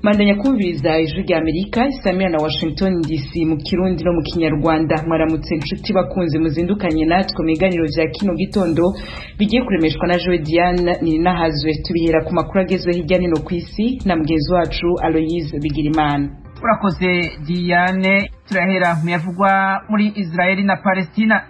Mandanya kumviriza ijwi rya Amerika isamira na Washington DC mu Kirundi no mu Kinyarwanda. Mwaramutse inshuti bakunze muzindukanye natwe mu biganiro vya kino gitondo bigiye kuremeshwa na Joe Diane ni nahazwe. Tubihera ku makuru agezwe hirya no kwisi na mugenzi wacu Aloise Bigirimana. Urakoze Diane. Turahera mu yavugwa muri Israeli na Palestina.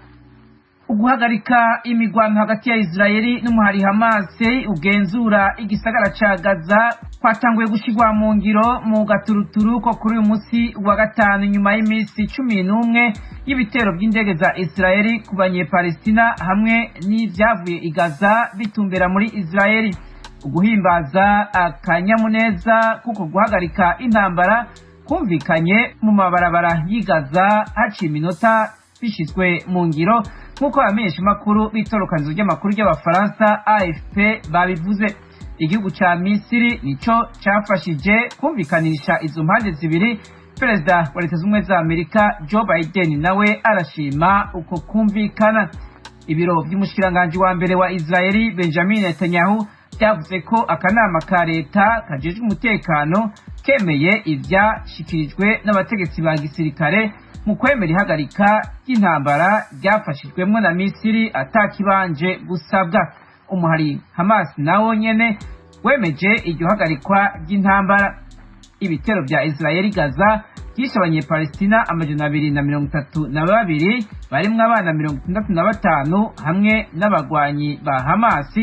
Uguhagarika imigwano hagati ya Israeli n'umuhari Hamas ugenzura igisagara ca Gaza kwatanguye gushigwa mu ngiro mu gaturuturu ko kuri uyu musi wa gatanu nyuma y'imisi 11 y'ibitero by'indege za Israeli ku banye-Palestina hamwe n'ivyavuye i Gaza bitumbera muri Israeli. Uguhimbaza akanyamuneza kuko guhagarika intambara kumvikanye mu mabarabara y'Igaza haciye iminota bishizwe mu ngiro nk'uko abamenyesha makuru b'itorokanzo ry'amakuru y'Abafaransa AFP babivuze. Igihugu ca Misiri nico cafashije kumvikanisha izo mpande zibiri. Perezida wa Leta Zunze za Amerika Joe Biden nawe arashima uko kumvikana. Ibiro vy'umushikiranganje wa mbere wa Israeli Benjamin Netanyahu byavuze ko akanama ka leta kajejwe umutekano kemeye ivyashikirijwe n'abategetsi ba gisirikare mu kwemera ihagarika ry'intambara ryafashijwemwo na Misiri atakibanje gusabwa. Umuhari Hamas nawo nyene wemeje iryo hagarikwa ry'intambara. Ibitero vya Israeli Gaza byishe abanye-Palestina 232 barimwo abana 65 hamwe n'abagwanyi ba Hamas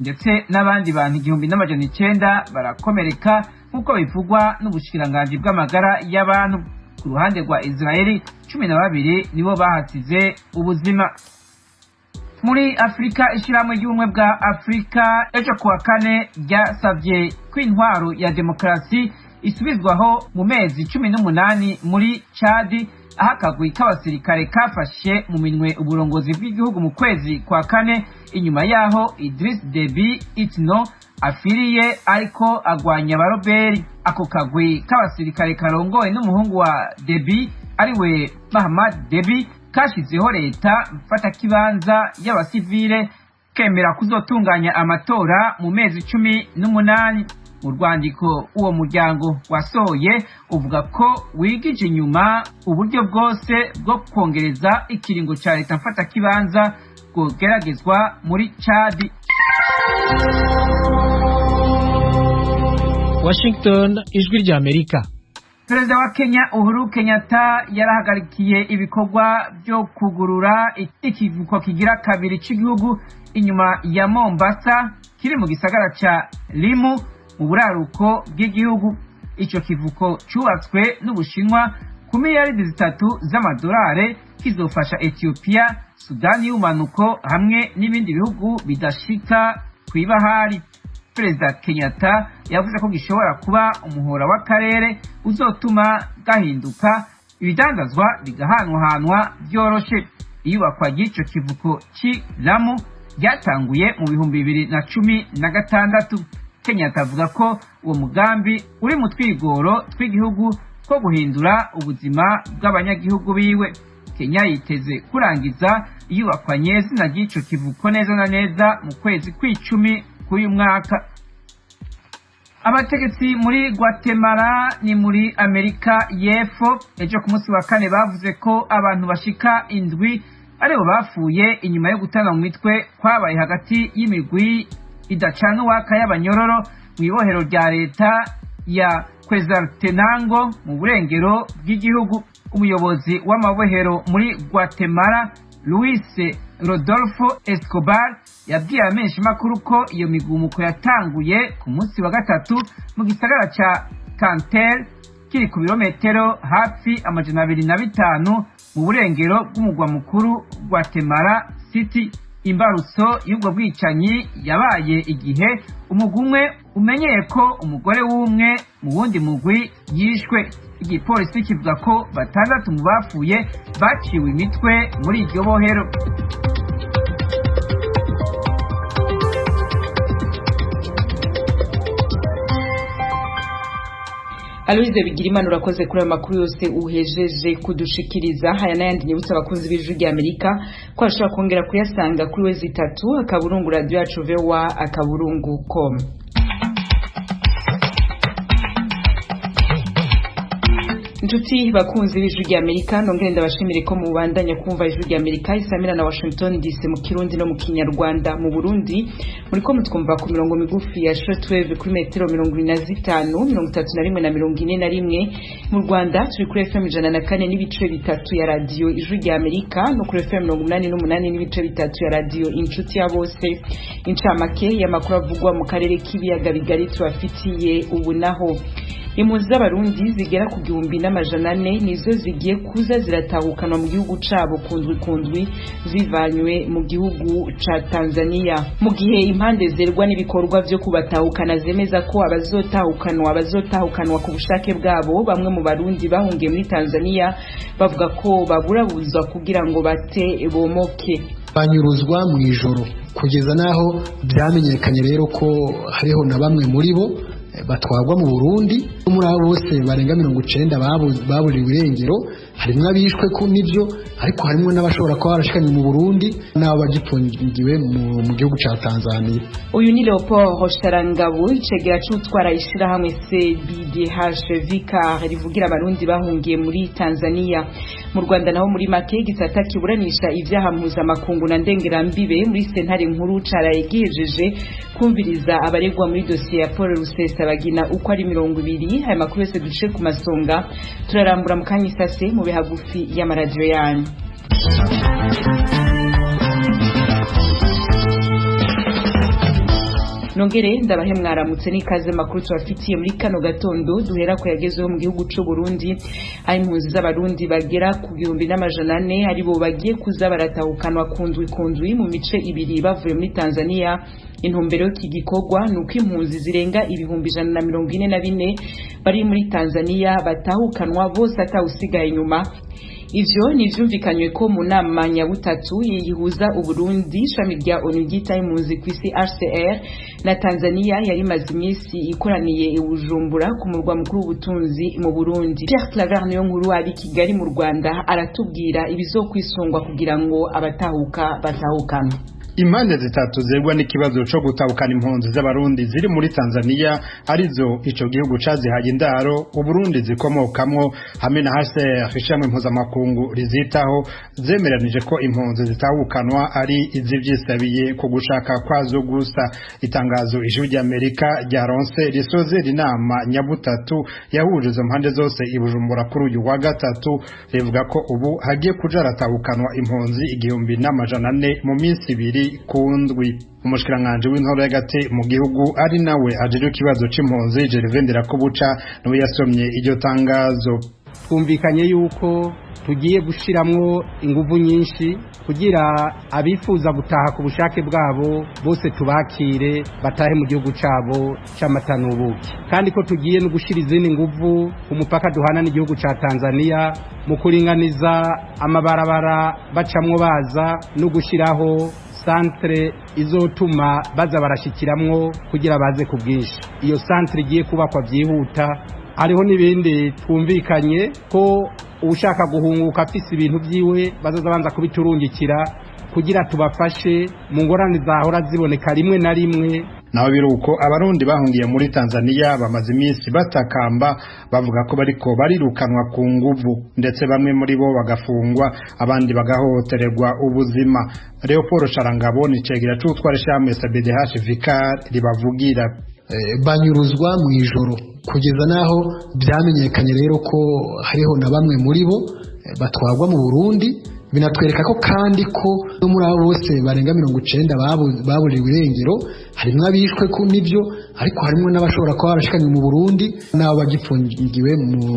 ndetse n'abandi bantu 1900 barakomereka nk'uko bivugwa n'ubushikiranganje bw'amagara y'abantu. Ku ruhande rwa Israeli 12 nibo bahasize ubuzima. Muri Afrika, ishiramwe ry'ubumwe bwa Afrika ejo kuwa kane ryasavye ko intwaro ya demokarasi isubizwaho mu mezi 18 muri Chad, aho akagwi k'abasirikare kafashe mu minwe uburongozi bw'igihugu mu kwezi kwa kane inyuma yaho Idriss Deby Itno afiriye ariko agwanya abaroberi. Ako kagwi k'abasirikare karongowe n'umuhungu wa Deby ariwe Mahamad Deby kashizeho leta mfata kibanza y'abasivile kemera kuzotunganya amatora mu mezi 18. Mu rwandiko uwo muryango wasohoye uvuga ko wigije inyuma uburyo bwose bwo kongereza ikiringo ca leta mfata kibanza bwogeragezwa muri Chad. Washington, ijwi rya Amerika. Perezida wa Kenya Uhuru Kenyatta yarahagarikiye ibikorwa byo kugurura ikivuko kigira kabiri cy'igihugu inyuma ya Mombasa kiri mu gisagara ca Limu mu buraruko bw'igihugu. Ico kivuko cyubatswe n'Ubushinwa ku miliyari 3 z'amadolari kizofasha Ethiopia, Sudani y'umanuko hamwe n'ibindi bihugu bidashika kw'ibahari. Perezida Kenyatta yavuze ko gishobora kuba umuhora w'akarere uzotuma gahinduka ibidandazwa bigahanwahanwa byoroshe. Iyubakwa ry'ico kivuko ci Lamu ryatanguye mu 2016. Kenyatta avuga ko uwo mugambi uri mu twigoro tw'igihugu ko guhindura ubuzima bw'abanyagihugu biwe. Kenya yiteze kurangiza iyubakwa nyezina ry'ico kivuko neza na neza mu kwezi kw'icumi k'uyu mwaka. Abategetsi muri Guatemala ni muri Amerika y'Epfo ejo ku munsi wa kane bavuze ko abantu bashika 7 aribo bapfuye inyuma yo gutana mu mitwe kwabaye hagati y'imigwi idacana uwaka y'abanyororo mu ibohero rya leta ya Quetzaltenango mu burengero bw'igihugu. Umuyobozi w'amabohero muri Guatemala Luis Rodolfo Escobar yabwiye amenshi makuru ko iyo migumuko yatanguye ku munsi wa gatatu mu gisagara ca Cantel kiri ku birometero hafi 205 mu burengero bw'umugwa mukuru Guatemala City. Imbarutso y'ubwo bwicanyi yabaye igihe umugumwe umenyeye ko umugore w'umwe mu wundi mugwi yishwe. Igipolisi kivuga ko 6 mu bapfuye baciwe imitwe muri iryo bohero. Aloise Bigirimana urakoze kuri amakuru yose uhejeje kudushikiriza. Haya n'ayandi nyibutsa abakunzi b'ijwi rya Amerika ko ashobora kongera kuyasanga kuri wezi 3 akaburungu radio yacu VOA akaburungu.com. Inshuti bakunzi b'Ijwi ry'Amerika nongere ndabashimire ko mubandanya kumva Ijwi ry'Amerika isamira na Washington DC mu Kirundi no mu Kinyarwanda. Mu Burundi muriko mutwumva ku mirongo migufi ya shortwave kuri metero 25, 31 na 41. Mu Rwanda turi kuri FM 104 n'ibice bitatu ya radio Ijwi ry'Amerika no kuri FM 88 n'ibice bitatu ya radio Inshuti ya bose. Incamake y'amakuru avugwa mu karere k'ibiyaga bigari tubafitiye ubu naho. Impunzi z'abarundi zigera ku 1,400 nizo zigiye kuza ziratahukanwa mu gihugu cabo kundwi zivanywe mu gihugu ca Tanzania. Mu gihe impande zerwa n'ibikorwa vyo kubatahukana zemeza ko abazotahukanwa ku bushake bwabo, bamwe mu barundi bahungiye muri Tanzania bavuga ko baburabuzwa kugira ngo bate bomoke. Banyuruzwa mu ijoro kugeza naho byamenyekanye rero ko hariho na bamwe muri bo batwagwa mu Burundi. Muri abo bose barenga 90 baburiwe irengero, harimo abishwe ko nivyo, ariko harimo n'abashobora kuba barashikanye mu Burundi n'abo bagifungiwe mu gihugu ca Tanzania. Uyu ni Leopold Rosharangabo icegera c'utwara ishirahamwe CBDH Vicar rivugira abarundi bahungiye muri Tanzania. Mu Rwanda naho muri make gisata kiburanisha ivyaha mpuzamakungu na ndengerambibe muri sentare nkuru carayegejeje kumviriza abaregwa muri dosiye ya Paul Rusesabagina uko ari 20. Aya makuru yose duce ku masonga turarambura mu kanya isase mu bihagufi y'amaradiyo yanyu. Nongere ndabahe mwaramutse n'ikaze makuru tubafitiye muri kano gatondo duhera ko yagezeho mu gihugu c'u Burundi. Ayi impunzi z'abarundi bagera ku 1,400 ari bo bagiye kuza baratahukanwa kundwi mu mice ibiri bavuye muri Tanzania. Intumbero y'iki gikorwa nuko impunzi zirenga 144 bari muri Tanzania batahukanwa bose atawusigaye inyuma. Ivyo nivyumvikanywe ko mu nama nyabutatu yihuza Uburundi ishami rya ONU ryita impunzi kw'isi HCR na Tanzania yari maze imisi ikoraniye i Bujumbura ku murwa mukuru w'ubutunzi mu Burundi. Pierre Claver niyo nkuru ari Kigali mu Rwanda aratubwira ibizokwisungwa kugira ngo abatahuka batahukana. Impande zitatu zerwa n'ikibazo cyo gutabukana impunzi z'abarundi ziri muri Tanzania arizo ico gihugu cazihaye indaro Uburundi zikomokamwo hamwe na HCR ishamwe mpuzamakungu rizitaho zemeranije ko impunzi zitahukanwa ari izivyisabiye ku gushaka kwazo gusa. Itangazo Ijwi ry'Amerika ryaronse risoze inama nyabutatu yahuje izo mpande zose i Bujumbura kuri uyu wa gatatu rivuga ko ubu hagiye kuja ratahukanwa impunzi 1,400 mu minsi ibiri kundwi. Umushikiranganje w'intoro y'agati mu gihugu ari nawe ajeje ikibazo c'impunzi Gervendera ko buca no yasomye iryo tangazo. Twumvikanye yuko tugiye gushiramwo inguvu nyinshi kugira abifuza gutaha ku bushake bwabo bose tubakire batahe mu gihugu cabo c'amatanubuki, kandi ko tugiye no gushira izindi nguvu umupaka duhana n'igihugu ca Tanzania mu kuringaniza amabarabara bacamwo baza no gushiraho centre izotuma baza barashikiramwo kugira baze ku bwinshi. Iyo centre igiye kubakwa byihuta. Hariho n'ibindi twumvikanye ko ushaka guhunguka afise ibintu byiwe bazaza banza kubiturungikira kugira tubafashe mu ngorane zahora ziboneka rimwe na rimwe. Naho biruko abarundi bahungiye muri Tanzania bamaze imisi batakamba bavuga ko bariko barirukanwa ku nguvu, ndetse bamwe muri bo bagafungwa abandi bagahohotererwa ubuzima. Leopold Rosharangabo icegera c'utwara ishirahamwe CBDH Vicar ribavugira. Banyuruzwa mu ijoro kugeza naho byamenyekanye rero ko hariho na bamwe muri bo batwagwa mu Burundi. Binatwereka ko kandi ko no muri abo bose barenga 90 baburiwe irengero, harimo abishwe ko nivyo, ariko harimo n'abashobora kuba barashikanye mu Burundi n'abo bagifungiwe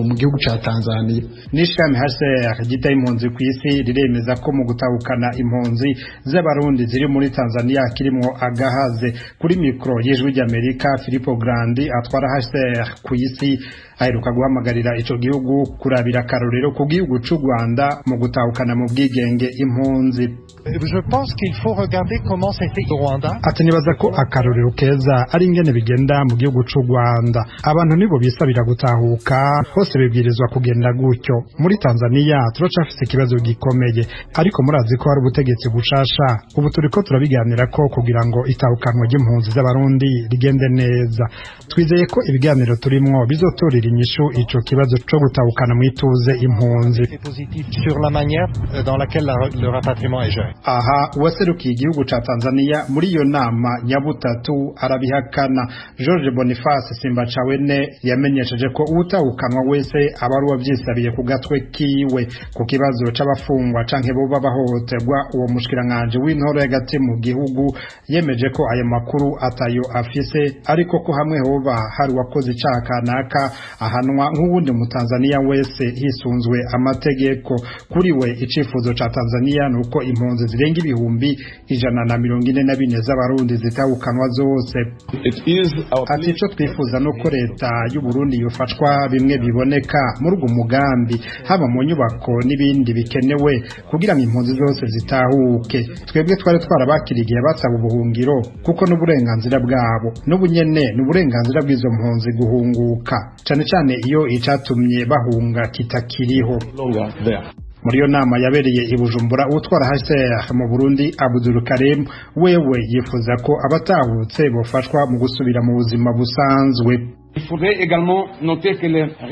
mu gihugu ca Tanzania. N'ishami HCR ryita impunzi kw'isi riremeza ko mu gutabukana impunzi z'abarundi ziri muri Tanzania kirimo agahaze. Kuri mikro y'Ijwi ry'Amerika Filippo Grandi atwara HCR kw'isi aheruka guhamagarira ico gihugu kurabira akarorero ku gihugu c'u Rwanda mu gutahukana mu bwigenge impunzi. Je pense qu'il faut regarder comment c'était au Rwanda. Ati nibaza ko akarorero keza ari ingene zigenda mu gihugu c'u Rwanda. Abantu nibo bisabira gutahuka, hose bibwirizwa kugenda gutyo. Muri Tanzania turacafise ikibazo gikomeye, ariko murazi ko hari ubutegetsi bushasha. Ubu turiko turabiganira ko kugira ngo itahukanwa ry'impunzi z'abarundi rigende neza. Twizeye ko ibiganiro turimwo bizotorera inyishu ico kibazo co gutahukana mwituze impunzi. Sur la manière dans laquelle le rapatriement est géré. Aha uwaserukiye igihugu ca Tanzania muri iyo nama nyabutatu arabihakana. George Boniface Simbachawene yamenyesheje ko utahukanwa wese aba ari uwavyisabiye ku gatwe kiwe. Ku kibazo c'abafungwa canke boba bahohoterwa, uwo mushikiranganje w'intoro y'agati mu gihugu yemeje ko ayo makuru atayo afise, ariko ko hamwe hoba hari wakoze icaha kanaka ahanwa nk'uwundi mu Tanzania wese hisunzwe amategeko. Kuri we icifuzo ca Tanzania nuko impunzi zirenga ibihumbi 144 z'abarundi zitahukanwa zose. Ati ico twifuza nuko leta y'u Burundi yofatwa bimwe biboneka muri uwo mugambi, haba mu nyubako n'ibindi bikenewe kugira ngo impunzi zose zitahuke. Twebwe twari twarabakiriye basaba ubuhungiro kuko n'uburenganzira bwabo, n'ubunyene n'uburenganzira bw'izo mpunzi guhunguka, cane cane iyo icatumye bahunga kitakiriho. Muri yo nama yabereye i Bujumbura, utwara HCR mu Burundi Abdul Karim wewe yifuza ko abatahutse bofashwa mu gusubira mu buzima busanzwe.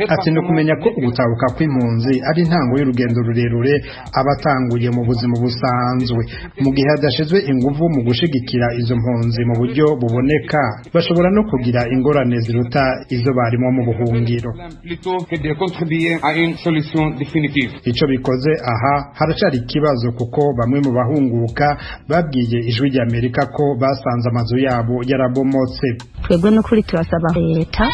Ati no kumenya ko ubutahuka kw'impunzi ari intango y'urugendo rurerure abatanguye mu buzima busanzwe. Mu gihe hadashizwe inguvu mu gushigikira izo mpunzi mu buryo buboneka, bashobora no kugira ingorane ziruta izo barimo mu buhungiro. Ico bikoze aha haracari ikibazo kuko bamwe mu bahunguka babwiye Ijwi ry'Amerika ko basanze amazu yabo yarabomotse. Twebwe no kuri turasaba leta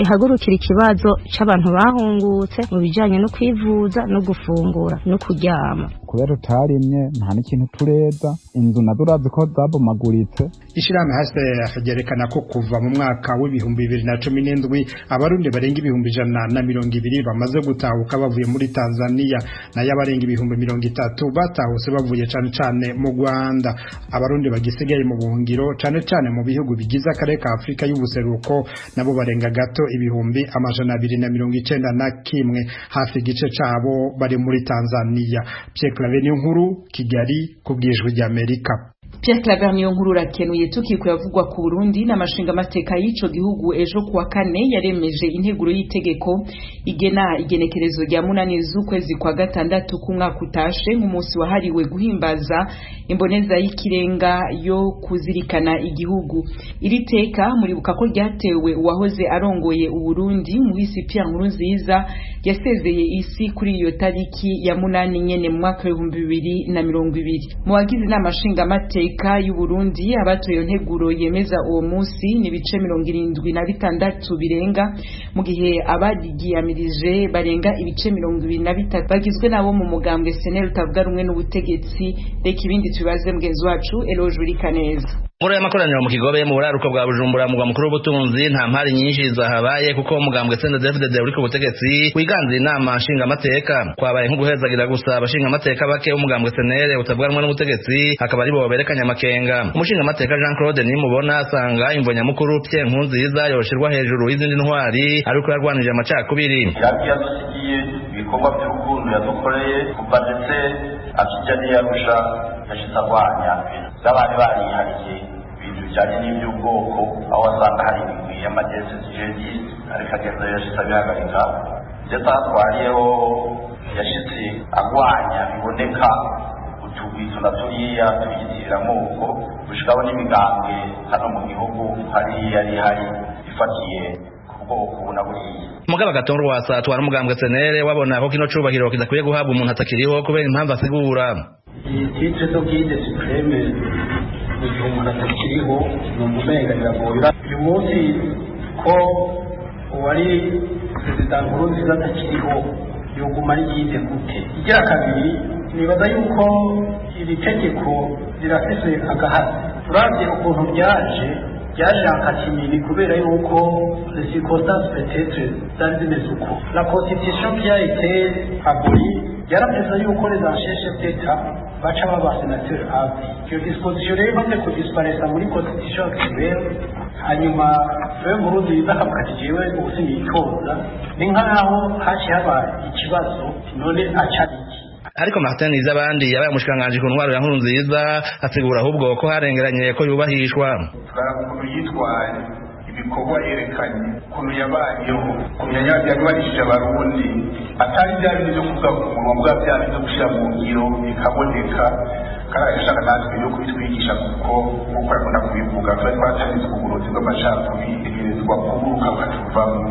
ihagurukira ikibazo c'abantu bahungutse mu bijanye no kwivuza no gufungura no kuryama. Kubera utarimye nta n'ikintu tureza, inzu nazo urazi ko zabomaguritse. Ishirahamwe HCR ryerekana ko kuva mu mwaka w'ibihumbi 2017 abarundi barenga ibihumbi 120 bamaze gutahuka bavuye muri Tanzania, nayo abarenga ibihumbi 30 batahutse bavuye cane cane mu Rwanda. Abarundi bagisigaye mu buhungiro cane cane mu bihugu bigize akarere ka Afrika y'ubuseruko nabo barenga gato ibihumbi 291, hafi igice cabo bari muri Tanzania. Claver Niyonkuru, Kigali, kubw'Ijwi ry'Amerika. Pierre Claver Niyonkuru rakenuye tukikuye avugwa ku Burundi n'amashinga amateka y'ico gihugu ejo kuwa kane yaremeje integuro y'itegeko igena igenekerezo rya 8 z'ukwezi kwa gatandatu ku mwaka utashe nk'umunsi wahariwe guhimbaza imboneza y'ikirenga yo kuzirikana igihugu. Iri teka muribuka ko ryatewe uwahoze arongoye u Burundi muhisi Pierre Nkurunziza yasezeye isi kuri iyo tariki ya 8 nyene mu mwaka wa 2020. Mu bagize n'amashinga amateka y'u Burundi abatoye nteguro yemeza uwo munsi ni bice 76 birenga, mu gihe abagiyamirije barenga ibice 23 bagizwe nabo mu mugambwe SNL utavuga rumwe n'ubutegetsi. Reka ibindi tubaze mugenzi wacu Eloge Urikaneza. Muri aya makoraniro mu Kigobe mu buraruko bwa Bujumbura mu mukuru w'ubutunzi nta mpari nyinshi zahabaye kuko umugambwe CNDD-FDD uri ku butegetsi wiganze inama nshinga amateka. Kwabaye nko guhezagira gusa abashinga amateka bake umugambwe SNL utavuga rumwe n'ubutegetsi hakaba ari bo berekanye amakenga. Umushinga amateka Jean Claude Nimubona asanga imvo nyamukuru Pierre Nkurunziza yoshirwa hejuru y'izindi ntwari ariko yarwanije amacakubiri. Yadusigiye ibikorwa by'urukundo yadukoreye kuva ndetse akijya Arusha yashitabanya n'abandi barihariye ibintu bijyanye n'iby'ubwoko, aho wasanga hari imigwi y'amagezi z'ijedi ariko agenda yashitse abihagarika ndetse atwariyeho yashitse agwanya biboneka utugwizo na turiya tuyitirira amoko gushikaho n'imigambwe hano mu gihugu hariya yari hari ifatiye Mugaba Gatongo wasa twara umugambwe SNL wabona ko kino cubahiro kidakwiye guhabwa umuntu atakiriho kubera impamvu asigura. Ikice cyo kide supreme umuntu atakiriho no mumenga biragoye. Uyu munsi ko uwari Perezida Nkurunziza atakiriho yoguma ari yite gute. Igira kabiri nibaza yuko iri tegeko rirafise agahati. Turavye ukuntu byaje kimini kubera yuko les circonstances peut-être zari zimeze uko. La constitution qui a été abolie yarapeza yuko les archers d'État baca baba senateri hafi iyo disposition rero imaze kudisparesa muri constitution actuelle hanyuma rero Burundi bakavuga jewe ubusi nitoza ni nkaho haci haba ikibazo none acariki ariko Martin Izabandi yabaye umushikanganje ku ntwaro ya Nkurunziza ategura ahubwo ko harengeranye ko yubahishwa twarakuru yitwaye ibikorwa yerekanye kunu yabayeho kunyanyagirishije abarundi atari byari byo kuvuga ku murongo byari byo gushira mu ngiro ikaboneka kandi ashaka natwe yo kubitwigisha kuko akunda kubivuga twatanize ubuguruzi bw'amacakubiri kuburuka bakatuvamo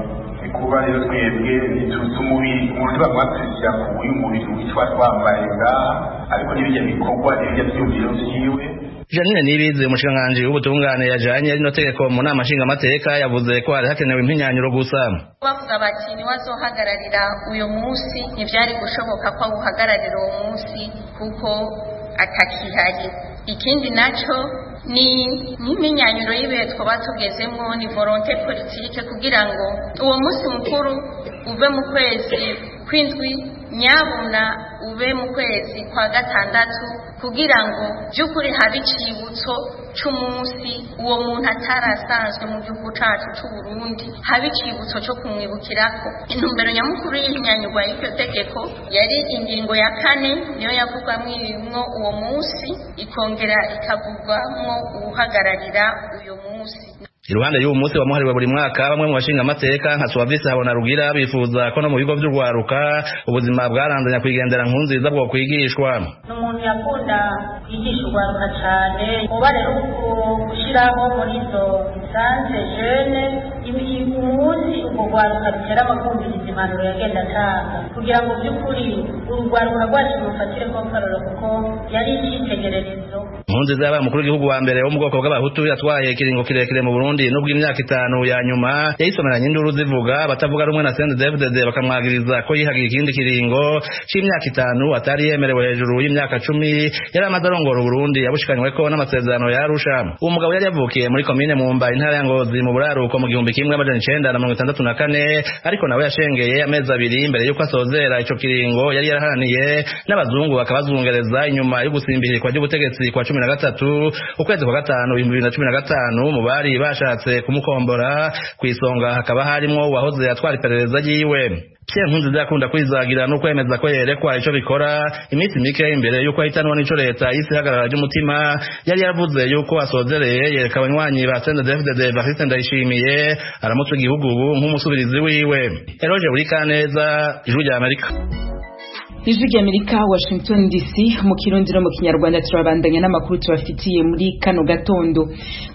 kuba rero twebwe ntituzi umubiri umuntu bamwakiriya ku uyu mubiri witwa twambaye ngaha ariko n'ibijya bikorwa n'ibijya byumviro vyiwe Janine Nibizi umushikanganje w'ubutungane yajanye rino tegeko mu nama nshingamateka yavuze ko hari hakenewe impinyanyuro gusa bavuga bati niwazohagararira uyu munsi ntivyari gushoboka ko uhagararira uwo munsi kuko atakihari ikindi naco ni n'iminyanyuro y'ibihe twaba tugezemwo ni volonté politique kugira ngo uwo munsi mukuru uve mu kwezi kw'indwi nyabuna ube mu kwezi kwa gatandatu kugira ngo by'ukuri habe icibutso c'umunsi uwo muntu atarasanzwe mu gihugu cacu c'u Burundi habe icibutso co kumwibukirako intumbero nyamukuru y'inyanyurwa y'iryo tegeko yari ingingo ya 4 niyo yavugwamwo uwo munsi ikongera ikavugwamwo uhagararira uyo munsi Iruhande y'uwo munsi wamuhariwe buri mwaka bamwe mu bashinga amateka nka Suavisi Habona Rugira bifuza ko no mu bigo by'urwaruka ubuzima bwarandanya kwigendera Nkurunziza bwo kwigishwa n'umuntu yakunda kwigisha urwaruka cyane uba rero gushiraho muri izo sanze jeune umunsi ubwo rwaruka rutera amakumviriza impanuro yagenda atanga kugira ngo by'ukuri urwaruka rwacu rufatire ko karoro kuko yari icyitegererezo Nkurunziza yabaye umukuru w'igihugu wa mbere wo mu bwoko bw'abahutu yatwaye ikiringo kirekire mu Burundi nubwo imyaka 5 ya nyuma yayisomeranye induru zivuga batavuga rumwe na CNDD-FDD bakamwagiriza ko yihagira ikindi kiringo c'imyaka 5 atari yemerewe hejuru y'imyaka 10 yari amaze arongora Burundi yabushikanywe ko n'amasezerano ya Arusha uwo mugabo yari yavukiye muri commune Mumba intara ya Ngozi mu buraruko mu 1964 ariko nawe yashengeye amezi 2 imbere yuko asozera ico kiringo yari yaraharaniye n'abazungu bakabazungereza inyuma yo gusimbirikwa ry'ubutegetsi kwa 13 ukwezi kwa 5 2015 mu bari bashatse kumukombora kwisonga hakaba harimo uwahoze atwara iperereza ryiwe Pierre Nkurunziza akunda kwizagira no kwemeza ko yerekwa ico bikora iminsi mike imbere yuko ahitanwa n'ico leta yisi hagarara ry'umutima yari yavuze yuko asozereye yereka abanywanyi ba CNDD-FDD Evariste Ndayishimiye aramutse igihugu nk'umusubirizi wiwe Eroje Burikaneza Ijwi rya Amerika Ijwi rya Amerika Washington DC mu Kirundi no mu Kinyarwanda turabandanya n'amakuru tubafitiye muri kano gatondo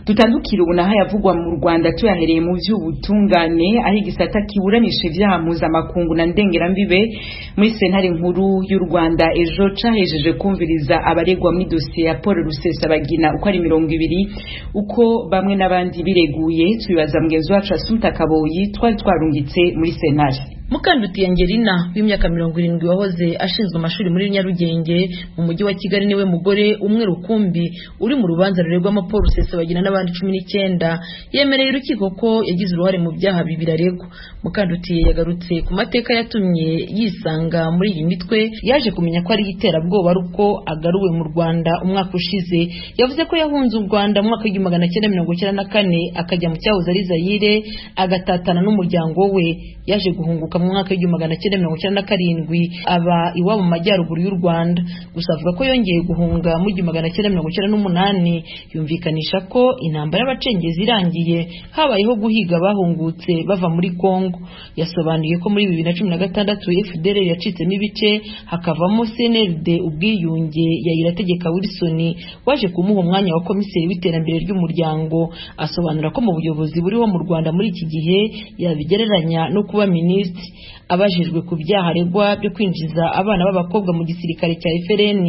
dutandukira ubu naho yavugwa mu Rwanda tuyahereye mu by'ubutungane aho igisata kiburanisha ivyaha mpuzamakungu na ndengerambibe muri sentare nkuru y'u Rwanda ejo cahejeje kumviriza abaregwa muri dosiye ya Paul Rusesabagina uko ari 200 uko bamwe n'abandi bireguye tubibaza mugenzi wacu Asumta Kaboyi twari twarungitse muri sentare Mukanduti Angelina w'imyaka 70 wahoze ashinzwe amashuri muri Nyarugenge mu mujyi wa Kigali niwe mugore umwe rukumbi uri mu rubanza ruregwamo Paul Rusesabagina n'abandi 19 yemereye urukiko ko yagize uruhare mu byaha bibiri aregwa Mukanduti yagarutse ku mateka yatumye yisanga muri iyi mitwe yaje kumenya ko ari iterabwoba ruko agaruwe mu Rwanda umwaka ushize yavuze ko yahunze u Rwanda mu mwaka wa 1994 akajya mu cyahoze ari Zaire agatatana n'umuryango we yaje guhunguka mu mwaka wa 1997 aba iwabo mu majyaruguru y'u Rwanda gusa avuga ko yongeye guhunga mu 1998 yumvikanisha ko intambara y'abacengezi irangiye habayeho guhiga bahungutse bava muri Kongo yasobanuye ko muri 2016 FDL yacitsemo ibice hakavamo CNLD ubwiyunge ya Irategeka Wilson waje kumuha umwanya wa komiseri w'iterambere ry'umuryango asobanura ko mu buyobozi buriho mu Rwanda muri iki gihe yabigereranya no kuba minisitiri abajijwe ku byaha aregwa byo kwinjiza abana b'abakobwa mu gisirikare cya FRN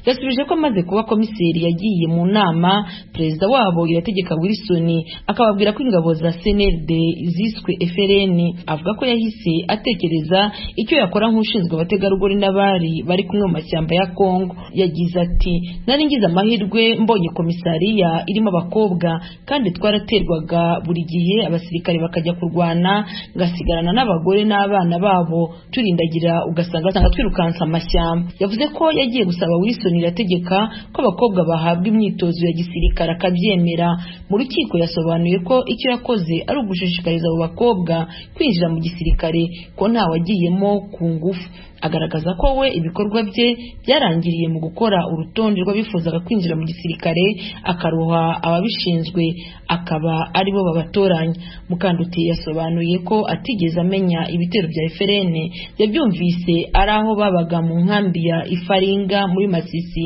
yasubije ko amaze kuba komiseri yagiye mu nama perezida wabo Irategeka Wilson akababwira ko ingabo za CNLD ziswe FRN avuga ko yahise atekereza icyo yakora nk'ushinzwe abategarugori n'abari bari kumwe mu mashyamba ya Kongo yagize ati nari ngize amahirwe mbonye komisariya irimo abakobwa kandi twaraterwaga buri gihe abasirikare bakajya kurwana ngasigarana n'abagore n'abana babo turindagira ugasanga twirukansa amashyamba. Yavuze ko yagiye gusaba Wilson Irategeka ko abakobwa bahabwa imyitozo ya gisirikare akabyemera. Mu rukiko yasobanuye ko icyo yakoze ari ugushishikariza abo bakobwa kwinjira mu gisirikare ko nta wagiyemo ku ngufu. Agaragaza ko we ibikorwa bye byarangiriye mu gukora urutonde rw'abifuzaga kwinjira mu gisirikare akaruha ababishinzwe akaba aribo babatoranya. Mukanduti yasobanuye ko atigeze amenya ibitero bya FRN, yabyumvise ari aho babaga mu nkambi ya Ifaringa muri Masisi.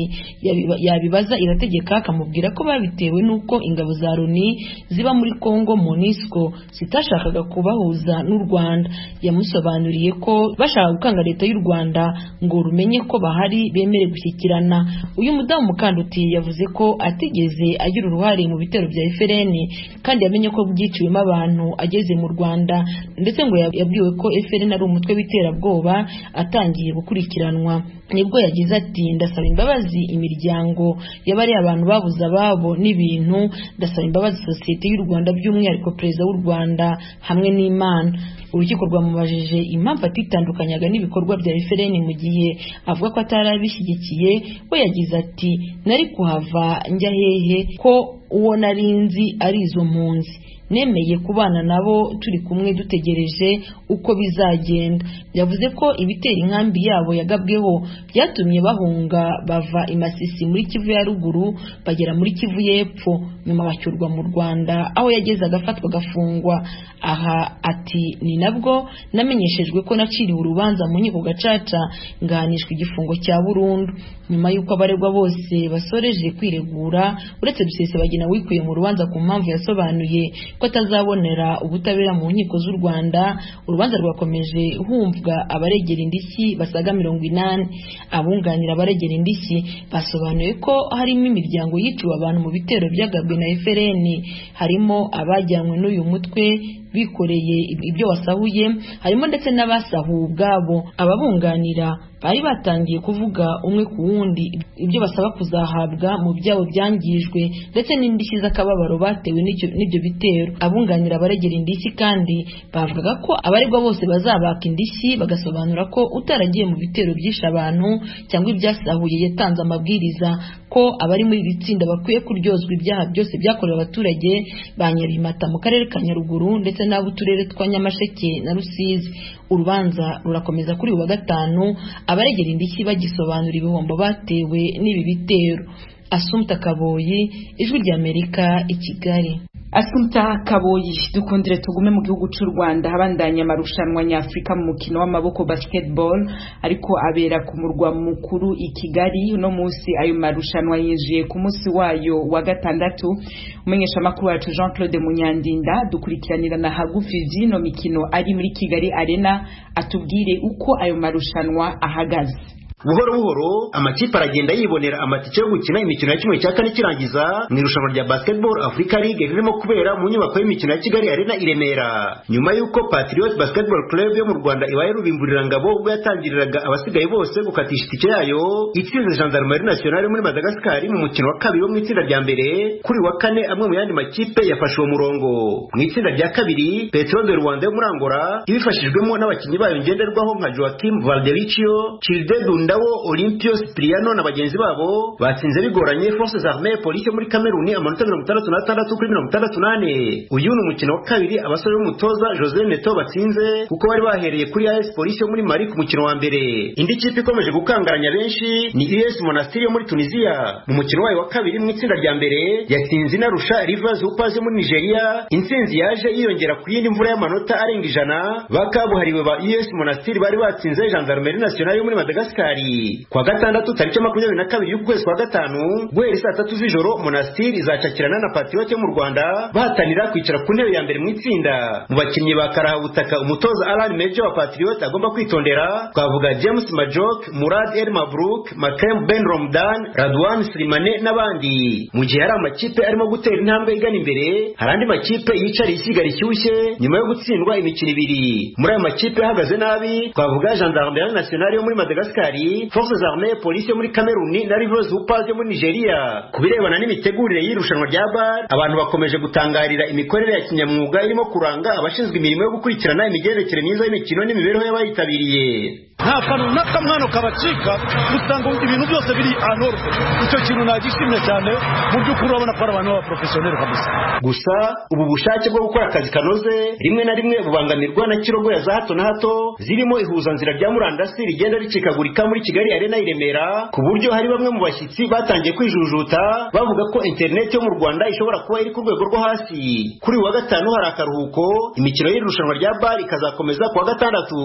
Yabibaza Irategeka akamubwira ko babitewe n'uko ingabo za Loni ziba muri Kongo MONUSCO zitashakaga kubahuza n'u Rwanda. Yamusobanuriye ko bashaka gukanga leta y'u Rwanda ngo rumenye ko bahari bemere gushyikirana. Uyu mudamu Mukanduti yavuze ko atigeze agira uruhare mu bitero bya FRN kandi yamenye ko byiciwemo abantu ageze mu Rwanda, ndetse ngo yabwiwe ko FRN ari umutwe w'iterabwoba atangiye gukurikiranwa. Nibwo yagize ati ndasaba imbabazi imiryango y'abari abantu babuze ababo n'ibintu, ndasaba imbabazi sosiyete y'u Rwanda by'umwihariko perezida w'u Rwanda hamwe n'Imana. Urukiko rwamubajije impamvu atitandukanyaga n'ibikorwa bya FRN mu gihe avuga ko atarabishyigikiye. We yagize ati nari kuhava njya hehe ko uwo narinzi ari izo mpunzi, nemeye kubana nabo turi kumwe dutegereje uko bizagenda. Yavuze ko ibitera inkambi yabo yagabweho byatumye bahunga bava i Masisi muri Kivu ya ruguru bagera muri Kivu y'epfo, nyuma bacyurwa mu Rwanda aho yageze agafatwa gafungwa. Aha ati ni nabwo namenyeshejwe ko naciriwe urubanza mu nkiko gacaca ngahanishwa igifungo cya burundu. Nyuma y'uko abaregwa bose basoreje kwiregura uretse Rusesabagina wikuye mu rubanza ku mpamvu yasobanuye ko atazabonera ubutabera mu nkiko z'u Rwanda, urubanza rwakomeje humvwa abaregera indishyi basaga 80. Abunganira abaregera indishyi basobanuye ko harimo imiryango yiciwe abantu mu bitero byagabwe na FRN, harimo abajyanywe n'uyu mutwe bikoreye ibyo wasahuye, harimo ndetse n'abasahuwe ubwabo. Ababunganira bari batangiye kuvuga umwe ku wundi ibyo basaba kuzahabwa mu byabo byangijwe ndetse n'indishyi z'akababaro batewe n'ibyo bitero. Abunganira abaregera indishyi kandi bavugaga ko abaregwa bose bazabaka indishyi, bagasobanura ko utaragiye mu bitero byishe abantu cyangwa ibyasahuye yatanze amabwiriza ko abari muri iri tsinda bakwiye kuryozwa ibyaha byose byakorewe abaturage ba Nyarimata mu karere ka Nyaruguru ndetse n'ab'uturere twa Nyamasheke na Rusizi. Urubanza rurakomeza kuri wa gatanu, abaregera indishyi bagisobanura ibihombo batewe n'ibi bitero. Assumpta Kaboyi, Ijwi ry'Amerika, i Kigali. Assumpta Kaboyi, dukundire tugume mu gihugu cy'u Rwanda habandanya amarushanwa nyafrika mu mukino w'amaboko basketball ariko abera ku murwa mukuru i Kigali. No munsi ayo marushanwa yinjiye ku munsi wayo wa gatandatu. Umenyesha makuru wacu Jean-Claude Munyandinda dukurikiranira na hagufi zino mikino ari muri Kigali Arena atubwire uko ayo marushanwa ahagaze. Buhoro buhoro amakipe aragenda yibonera amatike yo gukina imikino ya kimwe cya kane kirangiza mu irushanwa rya Basketball Africa League ririmo kubera mu nyubako y'imikino ya Kigali Arena i Remera. Nyuma y'uko Patriots Basketball Club yo mu Rwanda ibaye rubimburira ngabo ubwo yatangiriraga abasigaye bose gukatisha itike yayo, itsinze Gendarmerie Nationale muri Madagascar mu mukino wa kabiri wo mu itsinda rya mbere. Kuri wa kane amwe mu yandi makipe yafashe uwo murongo. Mu itsinda rya kabiri Petro de Rwanda yo muri Angola ibifashijwemo n'abakinnyi bayo ngenderwaho nka Joaquim Valdericio, Childe Dunda Olympio Cipriano na bagenzi babo batsinze bigoranye Forces Armées Police muri Cameroon amanota 66 kuri 68. Uyu ni umukino wa kabiri abasore b'umutoza Jose Neto batsinze kuko bari bahereye kuri AS Police yo muri Mali ku mukino wa mbere. Indi kipe ikomeje gukangaranya benshi ni US Monastir yo muri Tunisia. Mu mukino wayo wa kabiri mu itsinda rya mbere yatsinze inarusha Rivers Hoopers yo muri Nigeria. Intsinzi yaje yiyongera ku yindi mvura y'amanota arenga 100 bakabuhariwe ba US Monastir bari batsinze Gendarmerie Nationale yo muri Madagascar. Kwa gatandatu tariki 22 y'ukwezi kwa gatanu guhera saa 3 z'ijoro Monastir izacakirana na Patriots yo mu Rwanda bahatanira kwicara ku ntebe ya mbere mu itsinda. Mu bakinnyi ba Karahabutaka umutoza Alan Major wa Patriots agomba kwitondera twavuga James Majok, Murad El Mabruk, Makrem Ben Romdan, Radwan Slimane n'abandi. Mu gihe hari amakipe arimo gutera intambwe igana imbere, hari andi makipe yicariye isigara ishyushye nyuma yo gutsindwa imikino ibiri. Muri ayo makipe ahagaze nabi twavuga Gendarmerie Nationale yo muri Madagascar Mali, Forces Armées, polisi yo muri Cameroon na Rivers Hoopers yo muri Nigeria. Kubirebana n'imitegurire y'irushanwa rya BAR, abantu bakomeje gutangarira imikorere ya kinyamwuga irimo kuranga abashinzwe imirimo yo gukurikirana imigendekere myiza y'imikino n'imibereho y'abayitabiriye. Nta kantu n'akamwano kabacika, usanga ibintu byose biri anoro. Icyo kintu nagishimye cyane, mu by'ukuri urabona ko ari abantu b'abaprofesiyoneri kabisa. Gusa ubu bushake bwo gukora akazi kanoze rimwe na rimwe bubangamirwa na kirogoya za hato na hato zirimo ihuzanzira rya murandasi rigenda ricikagurika muri Kigali Arena i Remera, ku buryo hari bamwe mu bashyitsi batangiye kwijujuta bavuga ko internet yo mu Rwanda ishobora kuba iri ku rwego rwo hasi. Kuri wa gatanu hari akaruhuko, imikino y'irushanwa rya BAR ikazakomeza ku wa gatandatu.